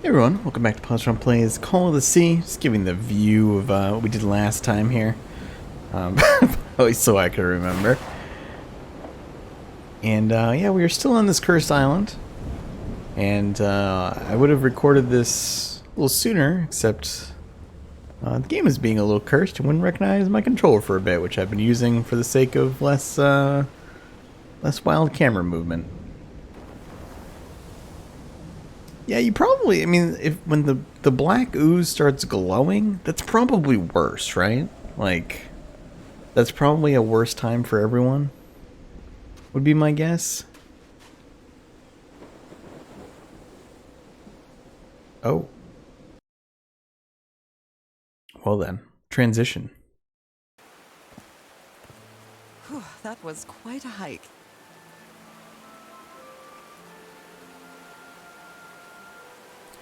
Hey everyone, welcome back to Positron Plays Call of the Sea. Just giving the view of what we did last time here. At least so I can remember. And yeah, we are still on this cursed island. And I would have recorded this a little sooner, except the game is being a little cursed and wouldn't recognize my controller for a bit, which I've been using for the sake of less wild camera movement. Yeah, you probably, I mean, if when the black ooze starts glowing, that's probably worse, right? Like, that's probably a worse time for everyone, would be my guess. Oh. Well then, transition. Whew, that was quite a hike.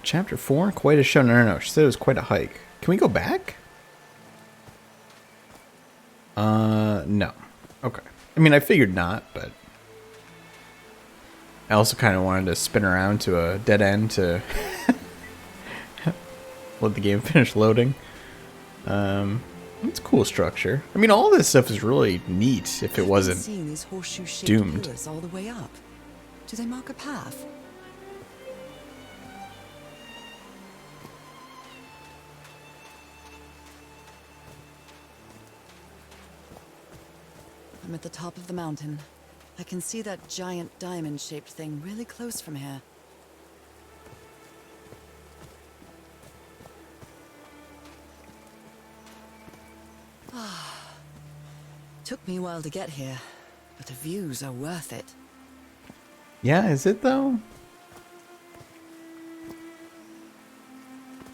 Chapter 4? Quite a show. No. She said it was quite a hike. Can we go back? No. Okay. I mean, I figured not, but I also kind of wanted to spin around to a dead end to let the game finish loading. It's a cool structure. I mean, all this stuff is really neat if it wasn't Seeing these horseshoe-shaped doomed. pillars all the way up. Do they mark a path? I'm at the top of the mountain. I can see that giant diamond-shaped thing really close from here. Took me a while to get here, but the views are worth it. Yeah, is it though?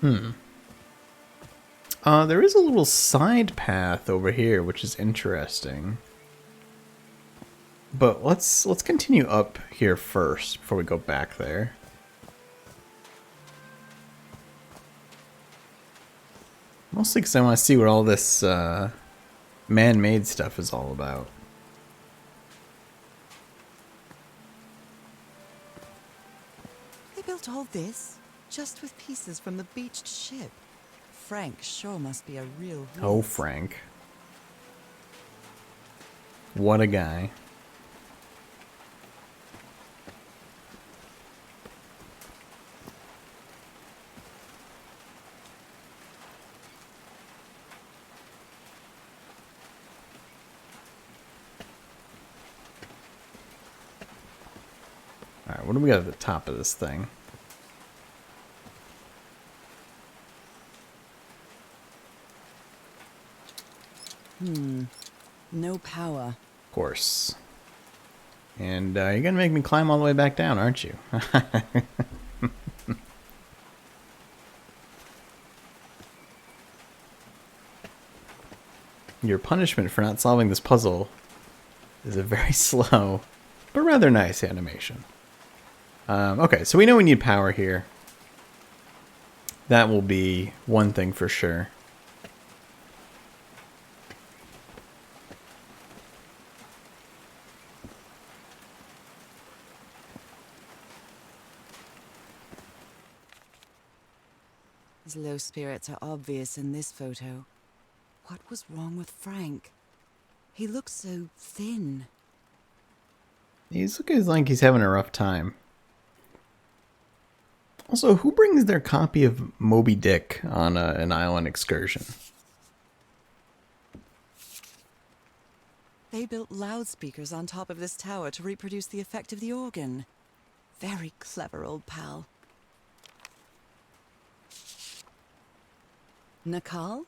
There is a little side path over here, which is interesting. But let's continue up here first before we go back there. Mostly because I want to see what all this man-made stuff is all about. They built all this just with pieces from the beached ship. Frank sure must be a real Oh, whiz. Frank. What a guy. Alright, what do we got at the top of this thing? No power. Of course. And you're gonna make me climb all the way back down, aren't you? Your punishment for not solving this puzzle is a very slow, but rather nice animation. Okay, so we know we need power here. That will be one thing for sure. His low spirits are obvious in this photo. What was wrong with Frank? He looks so thin. He's looking like he's having a rough time. Also, who brings their copy of Moby Dick on an island excursion? They built loudspeakers on top of this tower to reproduce the effect of the organ. Very clever, old pal. Nakal?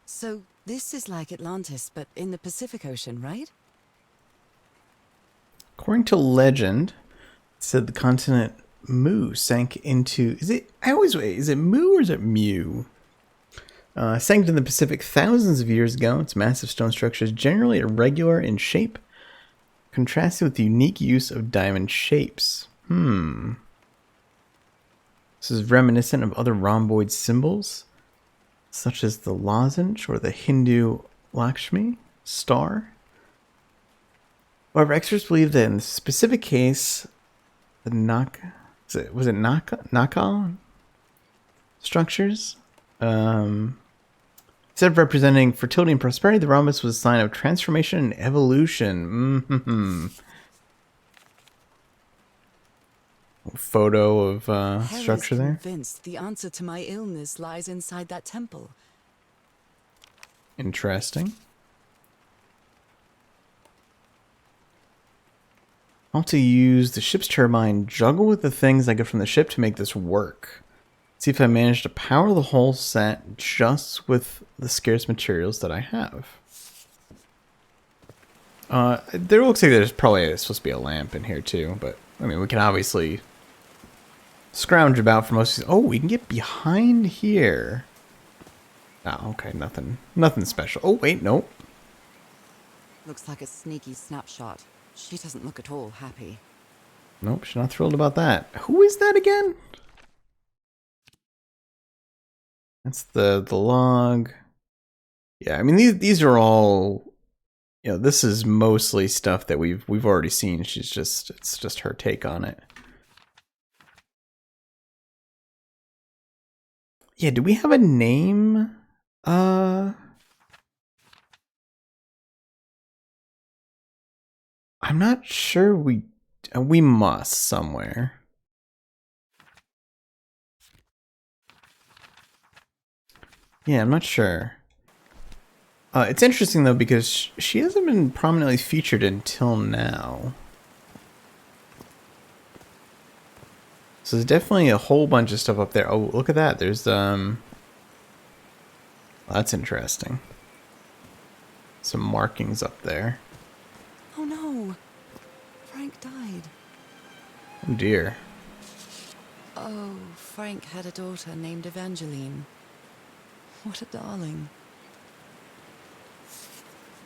So this is like Atlantis, but in the Pacific Ocean, right? According to legend, it said the continent Mu sank into... Is it... I always wait. Is it Mu or is it Mu? Sank into the Pacific thousands of years ago. Its massive stone structure is generally irregular in shape, contrasted with the unique use of diamond shapes. This is reminiscent of other rhomboid symbols, such as the lozenge or the Hindu Lakshmi star. However, experts believe that in the specific case, the was it Nakal? structures. Instead of representing fertility and prosperity, the rhombus was a sign of transformation and evolution. Mm-hmm. Photo of structure there. Convinced the answer to my illness lies inside that temple. Interesting. I'll have to use the ship's turbine, juggle with the things I get from the ship to make this work. See if I manage to power the whole set just with the scarce materials that I have. There looks like there's probably supposed to be a lamp in here too, but I mean, we can obviously scrounge about for most of these. Oh, we can get behind here. Oh, okay, nothing special. Oh, wait, nope. Looks like a sneaky snapshot. She doesn't look at all happy. Nope, she's not thrilled about that. Who is that again? That's the log. Yeah, I mean these are all, you know, this is mostly stuff that we've already seen. It's just her take on it. Yeah, do we have a name? I'm not sure we must somewhere. Yeah, I'm not sure. It's interesting though because she hasn't been prominently featured until now. So there's definitely a whole bunch of stuff up there. Oh, look at that. There's well, that's interesting. Some markings up there. Oh no. Frank died. Oh dear. Oh, Frank had a daughter named Evangeline. What a darling.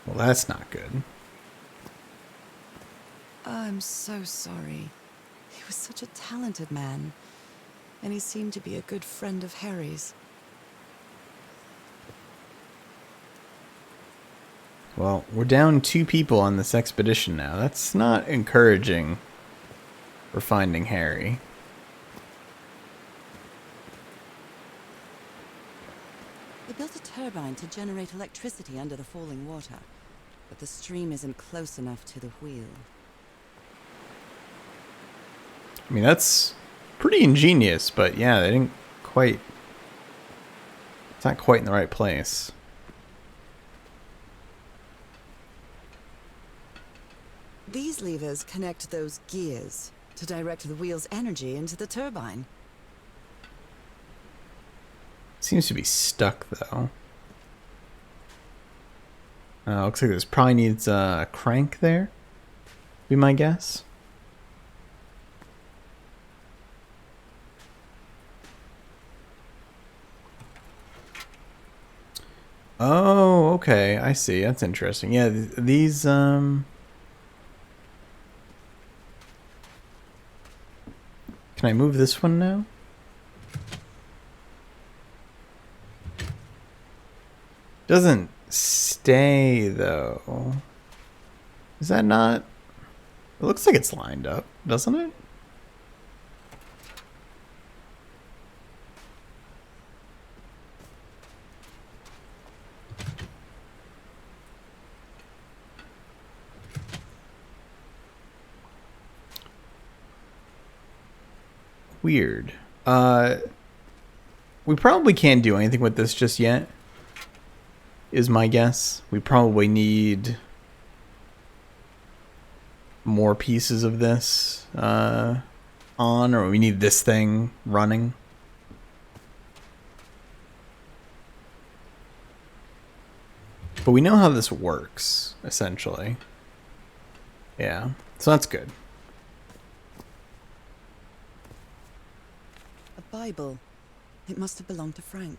Well, that's not good. I'm so sorry. He was such a talented man, and he seemed to be a good friend of Harry's. Well, we're down 2 people on this expedition now. That's not encouraging for finding Harry. They built a turbine to generate electricity under the falling water, but the stream isn't close enough to the wheel. I mean, that's pretty ingenious, but yeah, they didn't quite... It's not quite in the right place. These levers connect those gears to direct the wheel's energy into the turbine. Seems to be stuck, though. Looks like this probably needs a crank there. Be my guess. Oh, okay. I see. That's interesting. Yeah, these, Can I move this one now? Doesn't stay, though. Is that not... It looks like it's lined up, doesn't it? Weird. We probably can't do anything with this just yet, is my guess. We probably need more pieces of this on, or we need this thing running. But we know how this works, essentially. Yeah, so that's good. A Bible. It must have belonged to Frank.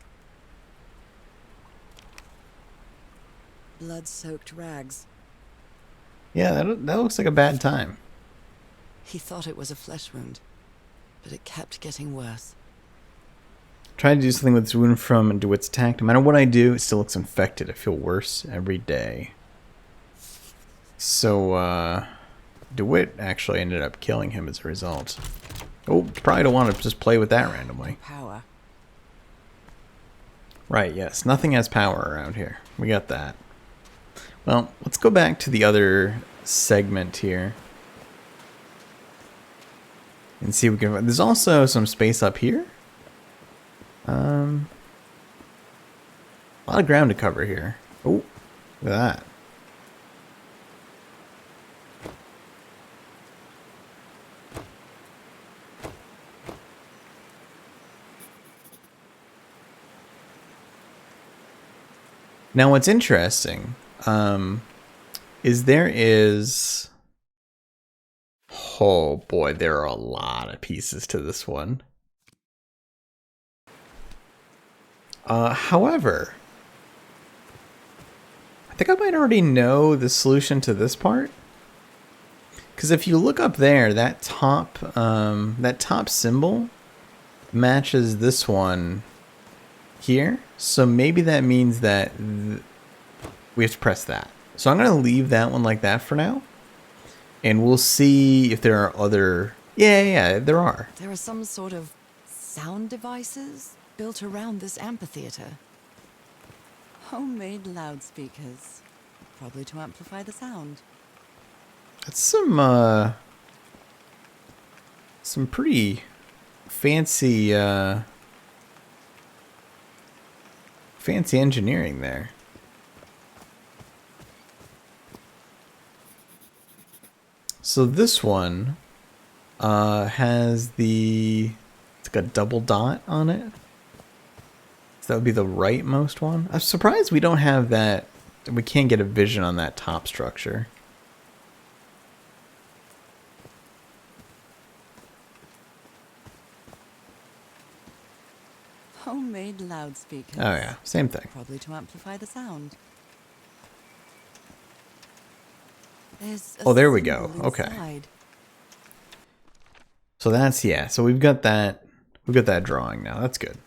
Blood-soaked rags. Yeah, that looks like a bad time. He thought it was a flesh wound, but it kept getting worse. Trying to do something with this wound from DeWitt's attack. No matter what I do, it still looks infected. I feel worse every day. So, DeWitt actually ended up killing him as a result. Oh, probably don't want to just play with that randomly. Power. Right, yes. Nothing has power around here. We got that. Well, let's go back to the other segment here. And see if we can... There's also some space up here. A lot of ground to cover here. Oh, look at that. Now, what's interesting is there is... Oh boy, there are a lot of pieces to this one. However, I think I might already know the solution to this part. Because if you look up there, that top symbol matches this one here. So maybe that means that we have to press that. So I'm going to leave that one like that for now. And we'll see if there are other... Yeah, there are. There are some sort of sound devices built around this amphitheater. Homemade loudspeakers, probably to amplify the sound. That's some pretty fancy fancy engineering there. So this one has it's like a double dot on it. So that would be the rightmost one. I'm surprised we don't have that. We can't get a vision on that top structure. Homemade loudspeakers. Oh yeah, same thing. Probably to amplify the sound. Oh, there we go. Okay. Inside. So that's, yeah. So we've got that drawing now. That's good.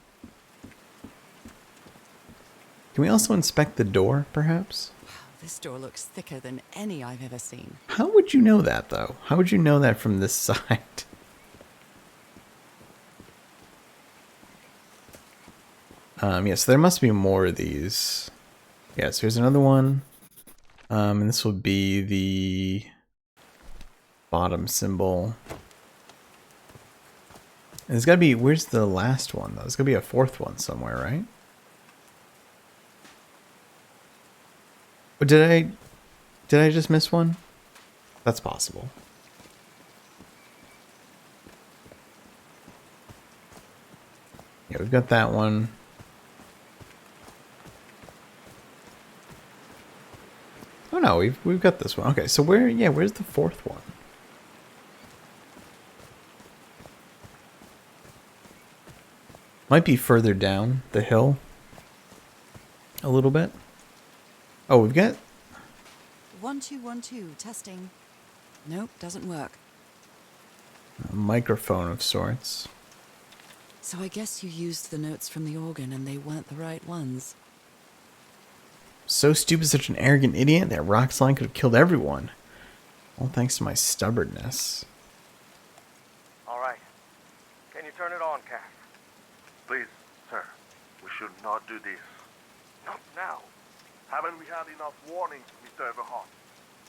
Can we also inspect the door, perhaps? Wow, this door looks thicker than any I've ever seen. How would you know that, though? How would you know that from this side? Yes, there must be more of these. Yes, here's another one. And this will be the bottom symbol. And there's gotta be, where's the last one though? There's gotta be a fourth one somewhere, right? Or did I just miss one? That's possible. Yeah, we've got that one. Oh no, we've got this one. Okay, so where's the fourth one? Might be further down the hill. A little bit. Oh, we've got 1 2 1 2 testing. Nope, doesn't work. a microphone of sorts. So I guess you used the notes from the organ and they weren't the right ones. So stupid, such an arrogant idiot. That rock slide could have killed everyone. All thanks to my stubbornness. All right. Can you turn it on, Cass? Please, sir, we should not do this. Not now. Haven't we had enough warnings, Mr. Everhart?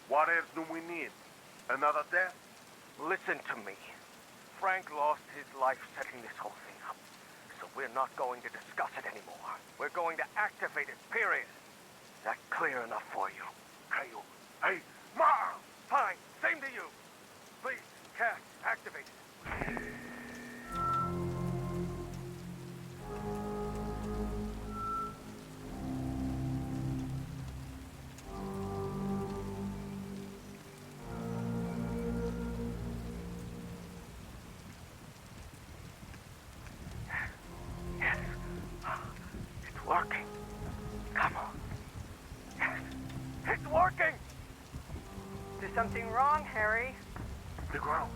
What else do we need? Another death? Listen to me. Frank lost his life setting this whole thing up. So we're not going to discuss it anymore. We're going to activate it, period. Is that clear enough for you? Hey, Ma! Fine. Same to you. Please, Cass, activate it. Yes. It's working. Come on. Yes. It's working. Is something wrong, Harry? The ground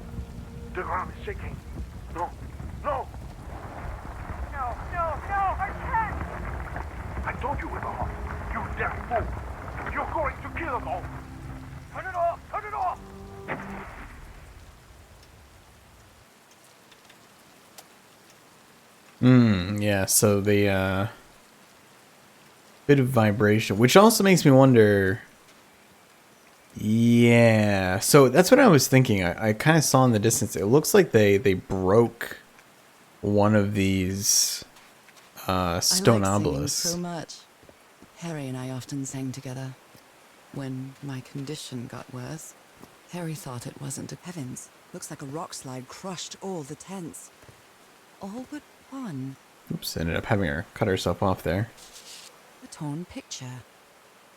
is shaking. No, no! No, I can't! I told you, Everhart. You damn fool! You're going to kill us all! Turn it off! Turn it off! Yeah, so Bit of vibration, which also makes me wonder. Yeah, so that's what I was thinking. I kind of saw in the distance. It looks like they broke one of these stone I like singing obelisks. so much. Harry and I often sang together. When my condition got worse, Harry thought it wasn't. Heavens, looks like a rock slide crushed all the tents. All but one. Oops, ended up having her cut herself off there. A torn picture.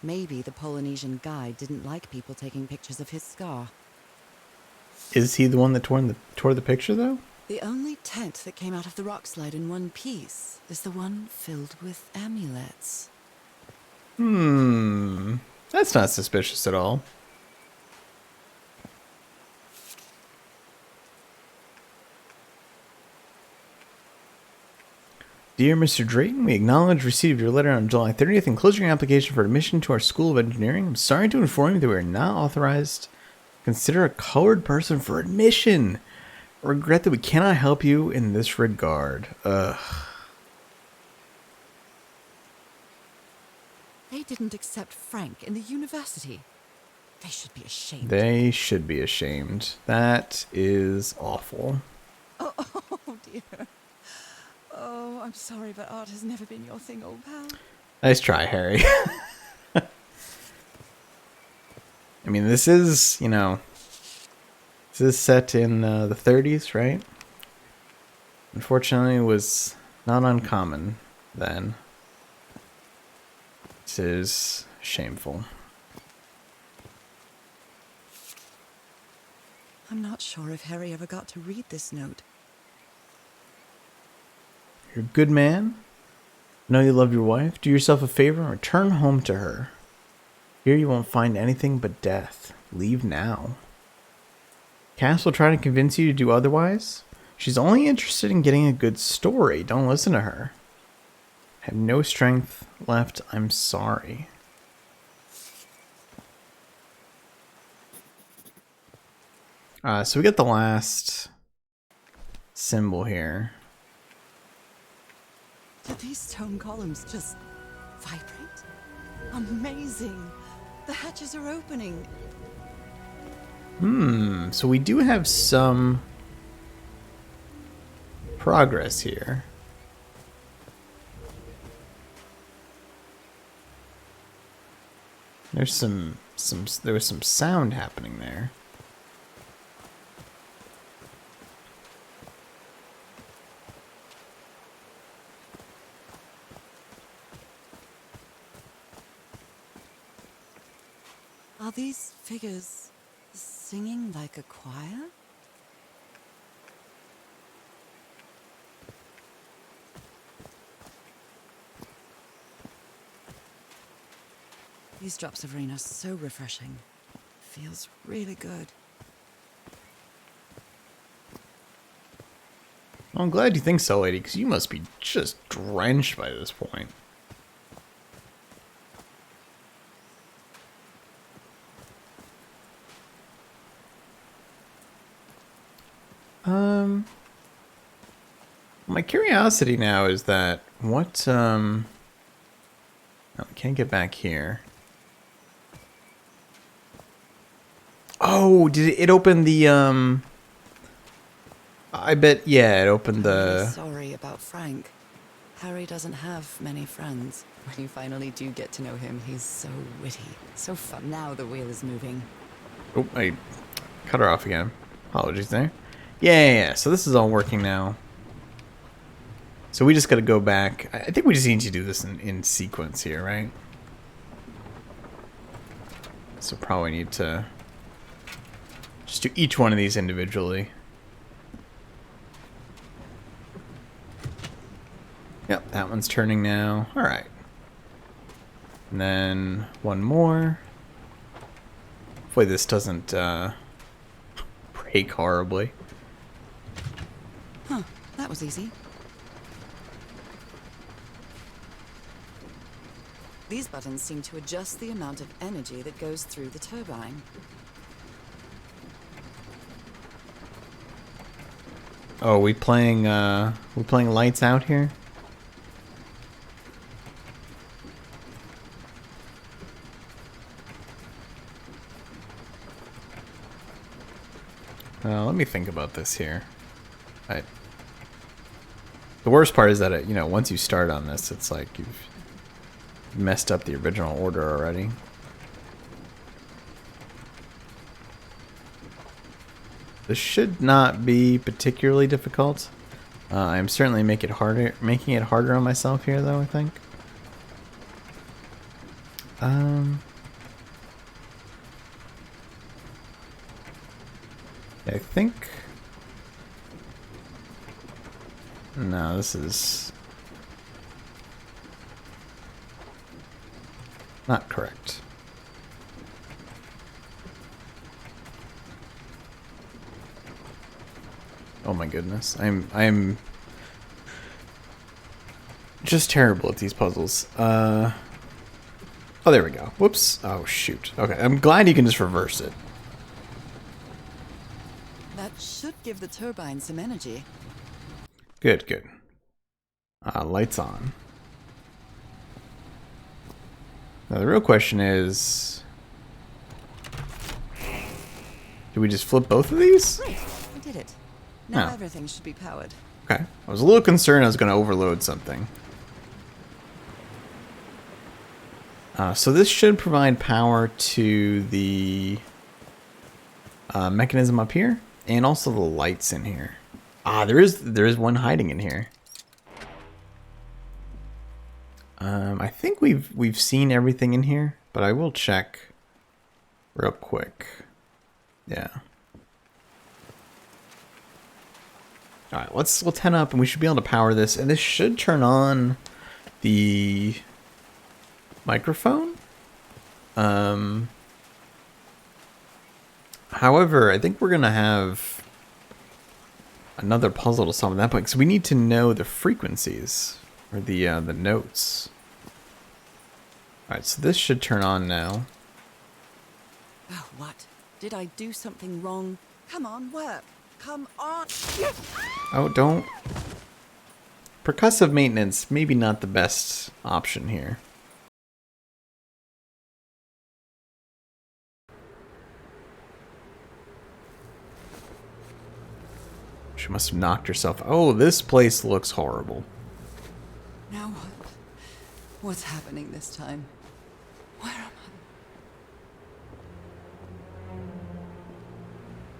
Maybe the Polynesian guide didn't like people taking pictures of his scar. Is he the one that tore the picture, though? The only tent that came out of the rock slide in one piece is the one filled with amulets. That's not suspicious at all. Dear Mr. Drayton, we acknowledge receipt of your letter on July 30th and closing your application for admission to our School of Engineering. I'm sorry to inform you that we are not authorized to consider a colored person for admission. I regret that we cannot help you in this regard. Ugh. They didn't accept Frank in the university. They should be ashamed. They should be ashamed. That is awful. Oh dear. Oh, I'm sorry, but art has never been your thing, old pal. Nice try, Harry. I mean, this is, you know, this is set in the 30s, right? Unfortunately, it was not uncommon then. This is shameful. I'm not sure if Harry ever got to read this note. You're a good man. I know you love your wife. Do yourself a favor and return home to her. Here you won't find anything but death. Leave now. Cass will try to convince you to do otherwise. She's only interested in getting a good story. Don't listen to her. I have no strength left. I'm sorry. So we get the last symbol here. Did these stone columns just vibrate? Amazing! The hatches are opening. So we do have some progress here. There was some sound happening there. Are these figures singing like a choir? These drops of rain are so refreshing. Feels really good. Well, I'm glad you think so, lady, because you must be just drenched by this point. My curiosity now is that what oh, we can't get back here. Oh, did it open the I bet, yeah, it opened I'm really the sorry about Frank. Harry doesn't have many friends. When you finally do get to know him, he's so witty, so fun. Now the wheel is moving. Oh, I cut her off again. Apologies there. Yeah. So this is all working now. So we just got to go back. I think we just need to do this in sequence here, right? So probably need to just do each one of these individually. Yep, that one's turning now. All right. And then one more. Hopefully this doesn't break horribly. Huh, that was easy. These buttons seem to adjust the amount of energy that goes through the turbine. Oh, we playing lights out here? Let me think about this here. The worst part is that it, once you start on this, it's like you've messed up the original order already. This should not be particularly difficult. I'm certainly making it harder on myself here, though, I think. I think... No, this is... not correct. Oh my goodness. I'm just terrible at these puzzles. Oh, there we go. Whoops. Oh, shoot. Okay, I'm glad you can just reverse it. That should give the turbine some energy. Good, good. Lights on. Now the real question is... do we just flip both of these? Great, I did it. Now Oh. everything should be powered. Okay. I was a little concerned I was going to overload something. So this should provide power to the mechanism up here, and also the lights in here. There is one hiding in here. I think we've seen everything in here, but I will check real quick. Yeah. All right, let's head up, and we should be able to power this, and this should turn on the microphone. However, I think we're gonna have another puzzle to solve at that point, because we need to know the frequencies or the notes. All right, so this should turn on now. Oh, what? Did I do something wrong? Come on, work. Come on. Oh, don't. Percussive maintenance, maybe not the best option here. She must have knocked herself. Oh, this place looks horrible. Now what? What's happening this time? Where am I?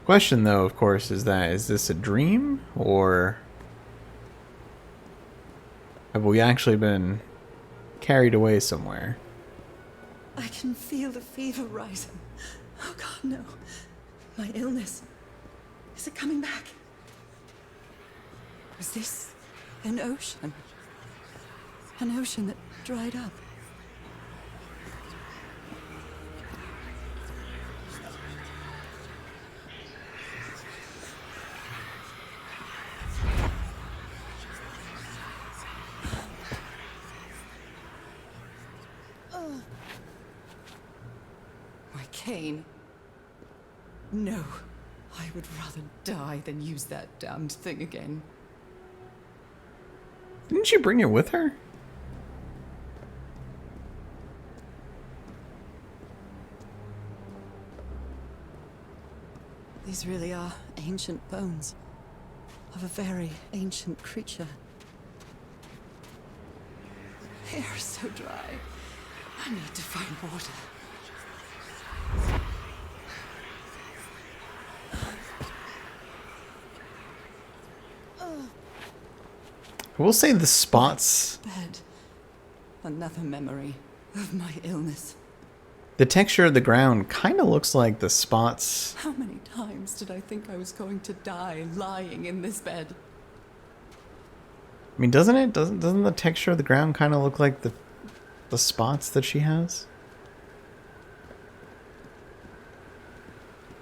Question, though, of course, is this a dream, or have we actually been carried away somewhere? I can feel the fever rising. Oh God, no. My illness. Is it coming back? Was this an ocean? An ocean that dried up? My cane. No. I would rather die than use that damned thing again. Didn't she bring it with her? These really are ancient bones of a very ancient creature. They are so dry. I need to find water. I will say the spots, Bed. Another memory of my illness. the texture of the ground kind of looks like the spots. How many times did I think I was going to die lying in this bed? I mean, doesn't it? Doesn't the texture of the ground kind of look like the spots that she has?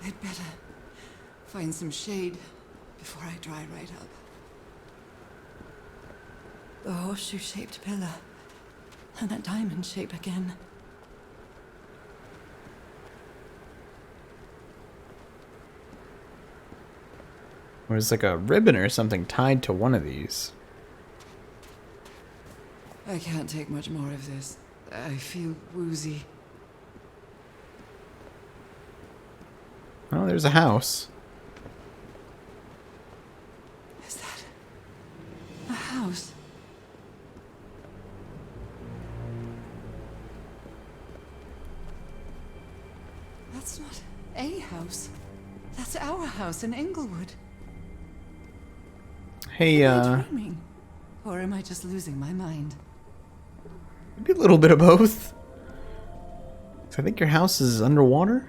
I'd better find some shade before I dry right up. The horseshoe-shaped pillar. And that diamond shape again. There's like a ribbon or something tied to one of these. I can't take much more of this. I feel woozy. Oh, there's a house. That's not a house. That's our house in Inglewood. Hey, Am I dreaming? Or am I just losing my mind? maybe a little bit of both. So I think your house is underwater?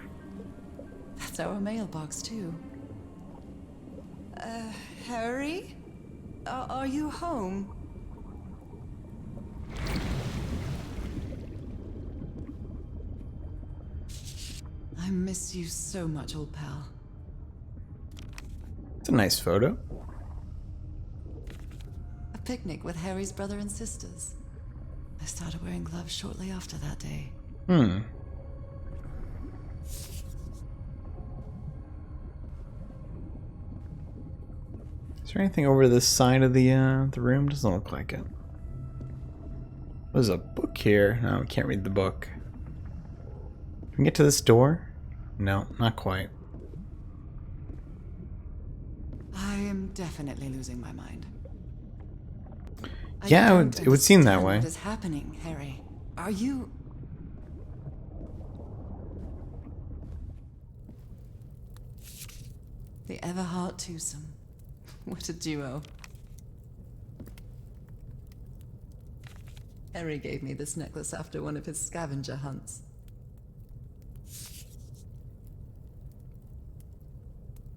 That's our mailbox, too. Harry? Are you home? I miss you so much, old pal. It's a nice photo. A picnic with Harry's brother and sisters. I started wearing gloves shortly after that day. Is there anything over this side of the room? Doesn't look like it. There's a book here. No, we can't read the book. Can we get to this door? No, not quite. I am definitely losing my mind. Yeah, I don't it would seem that understand way. What is happening, Harry? Are you... The Everhart twosome. What a duo. Harry gave me this necklace after one of his scavenger hunts.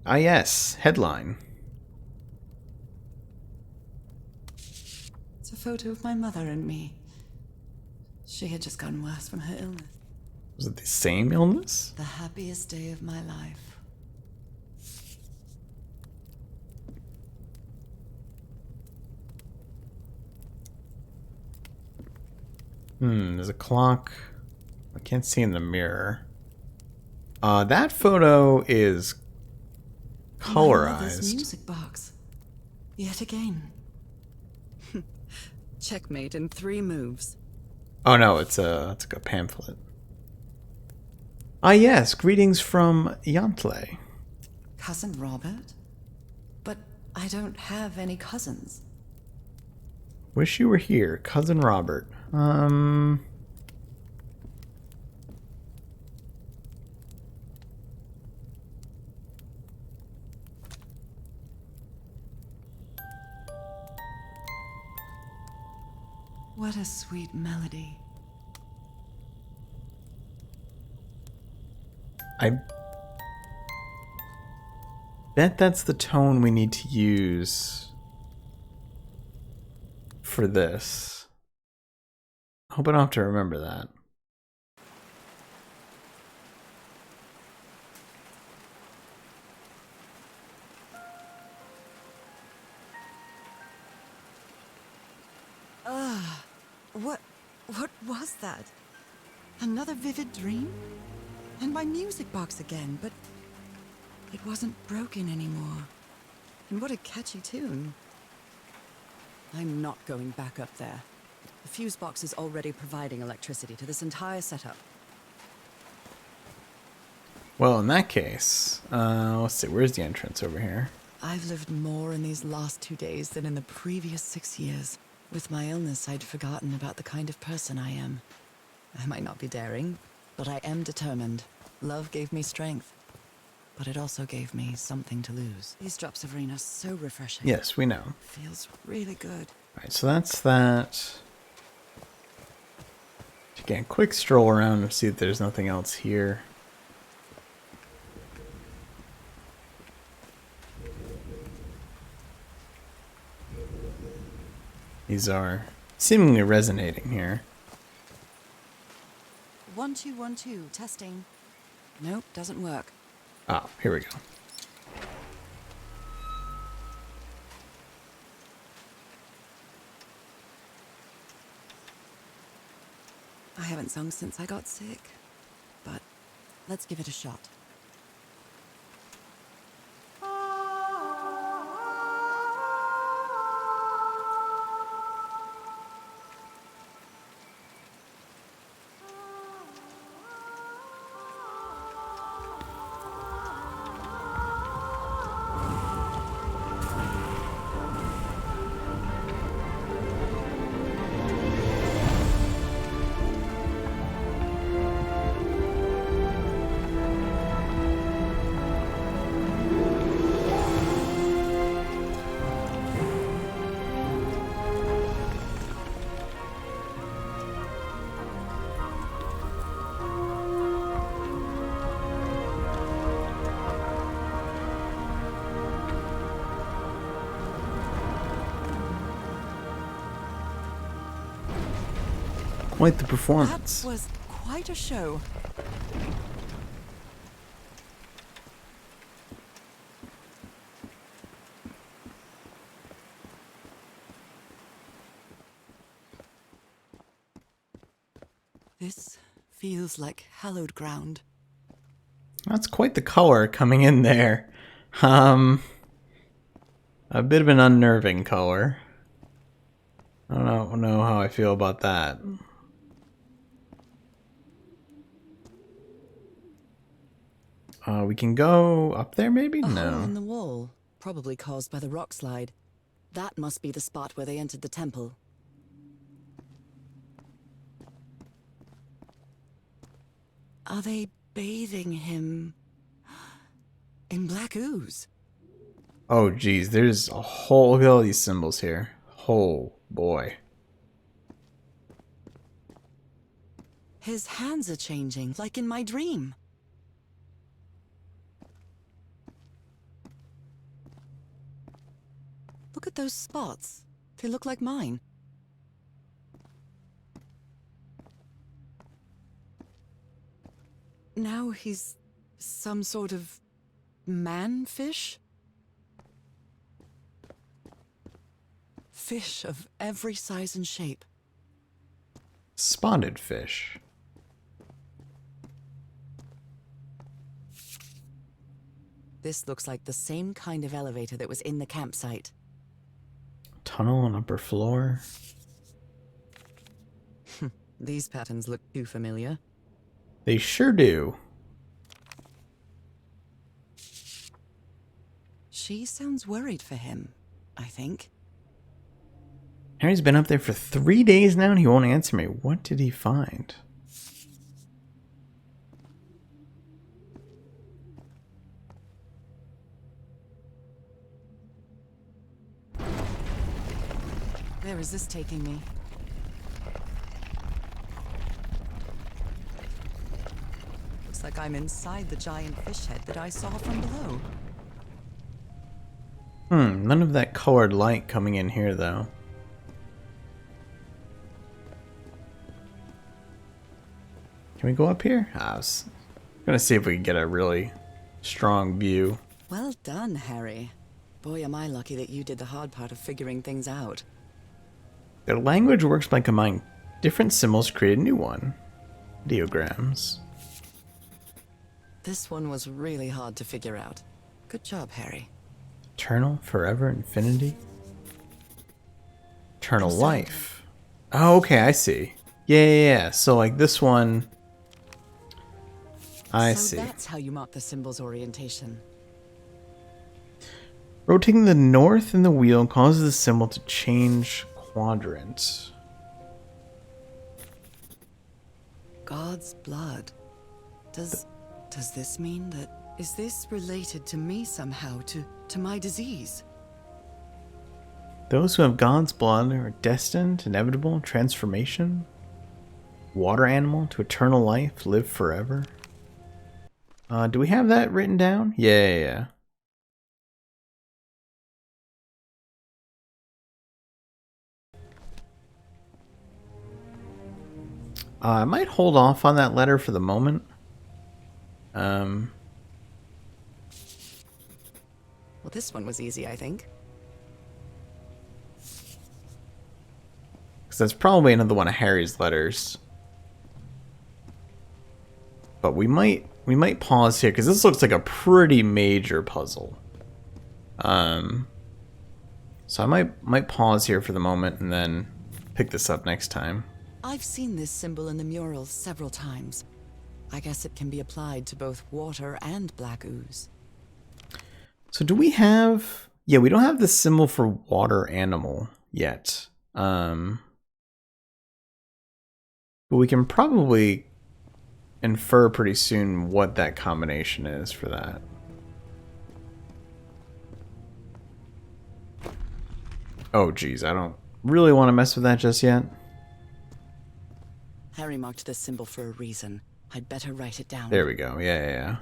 Ah yes, headline. It's a photo of my mother and me. She had just gotten worse from her illness. Was it the same illness? The happiest day of my life. There's a clock. I can't see in the mirror. That photo is My mother's colorized. music box. Yet again. Checkmate in 3 moves. Oh no, it's like a pamphlet. Ah yes, greetings from Yantle. Cousin Robert? But I don't have any cousins. Wish you were here, cousin Robert. What a sweet melody. I bet that's the tone we need to use for this. I hope I don't have to remember that. What was that? Another vivid dream? And my music box again, but it wasn't broken anymore. And what a catchy tune. I'm not going back up there. The fuse box is already providing electricity to this entire setup. Well, in that case, let's see, where's the entrance over here? I've lived more in these last 2 days than in the previous 6 years. With my illness, I'd forgotten about the kind of person I am. I might not be daring, but I am determined. Love gave me strength, but it also gave me something to lose. These drops of rain are so refreshing. Yes, we know. Feels really good. Alright, so that's that. Again, quick stroll around and see if there's nothing else here. These are seemingly resonating here. 1 2 1 2 testing. Nope, doesn't work. Oh, here we go. I haven't sung since I got sick, but let's give it a shot. Quite the That performance. was quite a show. This feels like hallowed ground. That's quite the color coming in there. A bit of an unnerving color. I don't know how I feel about that. We can go up there maybe? A hole No. in the wall, probably caused by the rock slide. That must be the spot where they entered the temple. Are they bathing him in black ooze? Oh geez, there's a whole, look at all these symbols here. Oh boy. His hands are changing, like in my dream. Look at those spots. They look like mine. Now he's some sort of man-fish? Fish of every size and shape. Spotted fish. This looks like the same kind of elevator that was in the campsite. Tunnel on upper floor. These patterns look too familiar. They sure do. She sounds worried for him, I think. Harry's been up there for 3 days now and he won't answer me. What did he find? Where is this taking me? Looks like I'm inside the giant fish head that I saw from below. None of that colored light coming in here though. Can we go up here? I was gonna see if we can get a really strong view. Well done, Harry. Boy, am I lucky that you did the hard part of figuring things out. The language works by combining different symbols to create a new one. Ideograms. This one was really hard to figure out. Good job, Harry. Eternal, forever, infinity. Eternal I'm life. Oh, okay, I see. Yeah. So like this one. I So see. that's how you mark the symbol's orientation. Rotating the north in the wheel causes the symbol to change quadrant. God's blood. Does this mean that... Is this related to me somehow, to my disease? Those who have God's blood are destined to inevitable transformation. Water animal to eternal life, live forever. Do we have that written down? Yeah. I might hold off on that letter for the moment. Well, this one was easy, I think. Because that's probably another one of Harry's letters. But we might pause here because this looks like a pretty major puzzle. So I might pause here for the moment and then pick this up next time. I've seen this symbol in the murals several times. I guess it can be applied to both water and black ooze. So do we have... Yeah, we don't have the symbol for water animal yet. But we can probably infer pretty soon what that combination is for that. Oh, geez, I don't really want to mess with that just yet. Harry marked this symbol for a reason. I'd better write it down. There we go. Yeah.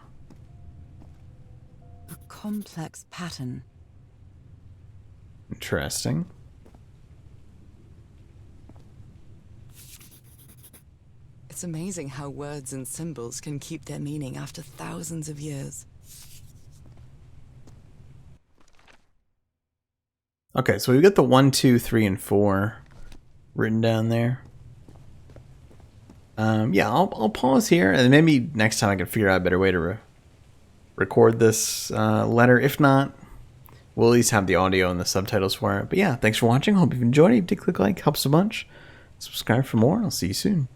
A complex pattern. Interesting. It's amazing how words and symbols can keep their meaning after thousands of years. Okay, so we've got the 1, 2, 3, and 4 written down there. Yeah, I'll pause here, and maybe next time I can figure out a better way to record this letter. If not, we'll at least have the audio and the subtitles for it. But yeah, thanks for watching. Hope you've enjoyed it. If you did, click like, helps a bunch. Subscribe for more, and I'll see you soon.